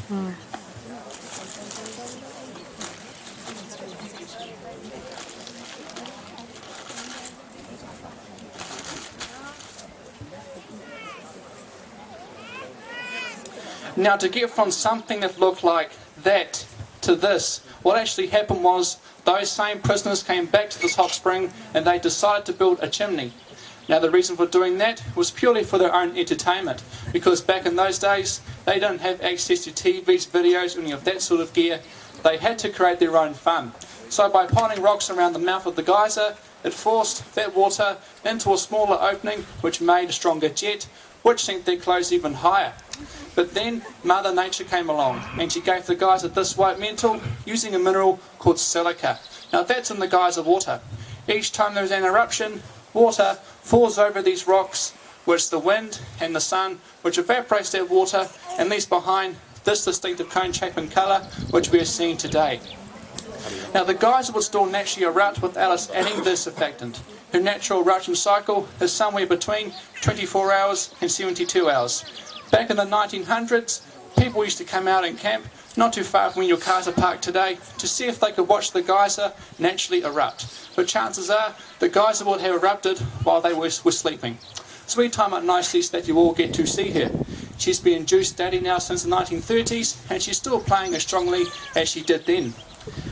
Now, to get from something that looked like that to this, what actually happened was those same prisoners came back to this hot spring and they decided to build a chimney. Now, the reason for doing that was purely for their own entertainment, because back in those days they didn't have access to TVs, videos, or any of that sort of gear. They had to create their own fun. So by piling rocks around the mouth of the geyser, it forced that water into a smaller opening which made a stronger jet, which sent their clothes even higher. But then Mother Nature came along and she gave the geyser this white metal using a mineral called silica. Now that's in the geyser water. Each time there's an eruption, water falls over these rocks, which the wind and the sun, which evaporates that water and leaves behind this distinctive cone shape and colour which we are seeing today. Now the geyser would still naturally erupt without us adding this surfactant. Her natural eruption cycle is somewhere between 24 hours and 72 hours. Back in the 1900s, people used to come out and camp not too far from where your cars are parked today to see if they could watch the geyser naturally erupt. But chances are the geyser would have erupted while they were sleeping. So we time it nicely so that you all get to see her. She's been juice daddy now since the 1930s and she's still playing as strongly as she did then.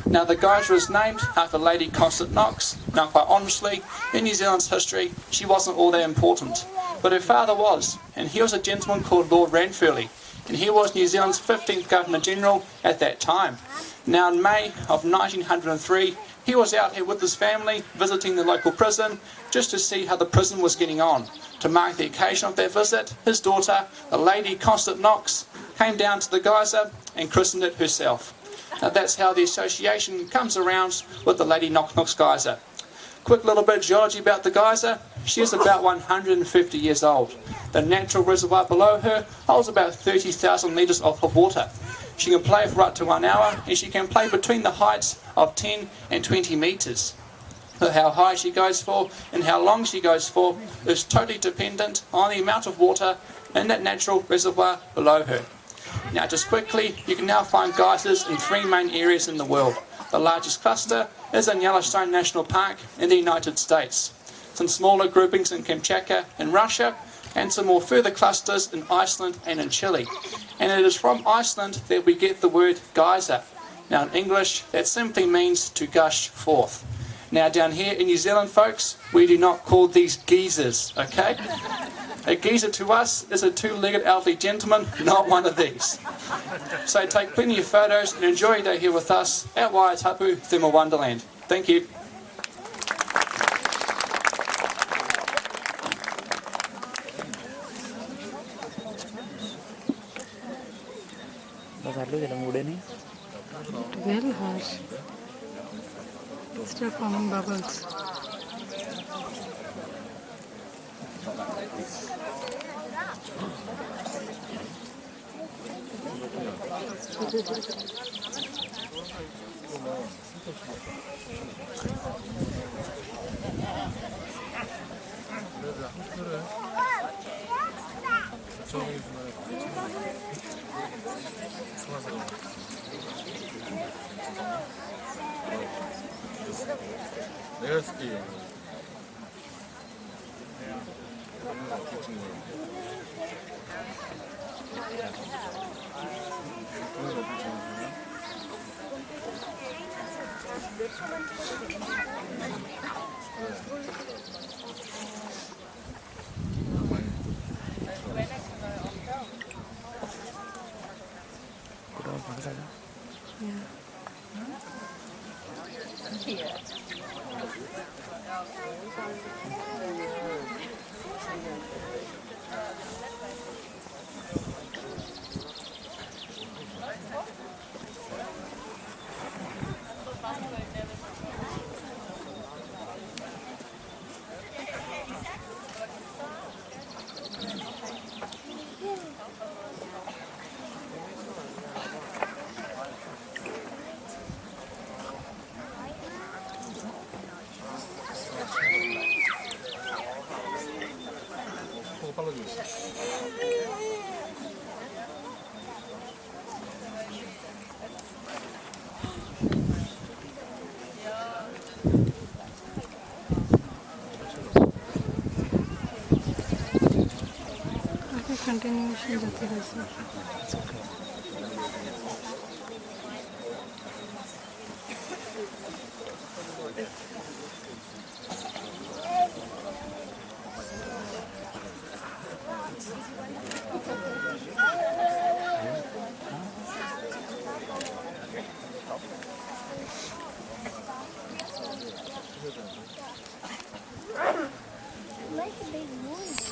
Now the geyser is named after Lady Knox. Now quite honestly, in New Zealand's history, she wasn't all that important. But her father was, and he was a gentleman called Lord Ranfurly, and he was New Zealand's 15th Governor General at that time. Now in May of 1903, he was out here with his family visiting the local prison just to see how the prison was getting on. To mark the occasion of that visit, his daughter, the Lady Knox, came down to the geyser and christened it herself. Now that's how the association comes around with the Lady Knox geyser. Quick little bit of geology about the geyser. She is about 150 years old. The natural reservoir below her holds about 30,000 litres of water. She can play for up to 1 hour and she can play between the heights of 10 and 20 metres. But how high she goes for and how long she goes for is totally dependent on the amount of water in that natural reservoir below her. Now just quickly, you can now find geysers in 3 main areas in the world. The largest cluster is in Yellowstone National Park in the United States. Some smaller groupings in Kamchatka in Russia, and some more further clusters in Iceland and in Chile. And it is from Iceland that we get the word geyser. Now in English, that simply means to gush forth. Now down here in New Zealand, folks, we do not call these geysers, okay? A geyser to us is a 2-legged elderly gentleman, not one of these. So take plenty of photos and enjoy your day here with us at Waitapu Thermal Wonderland. Thank you. Very harsh. Still forming bubbles. 내가 쓸게. continuation जति रहेछ Make a big noise.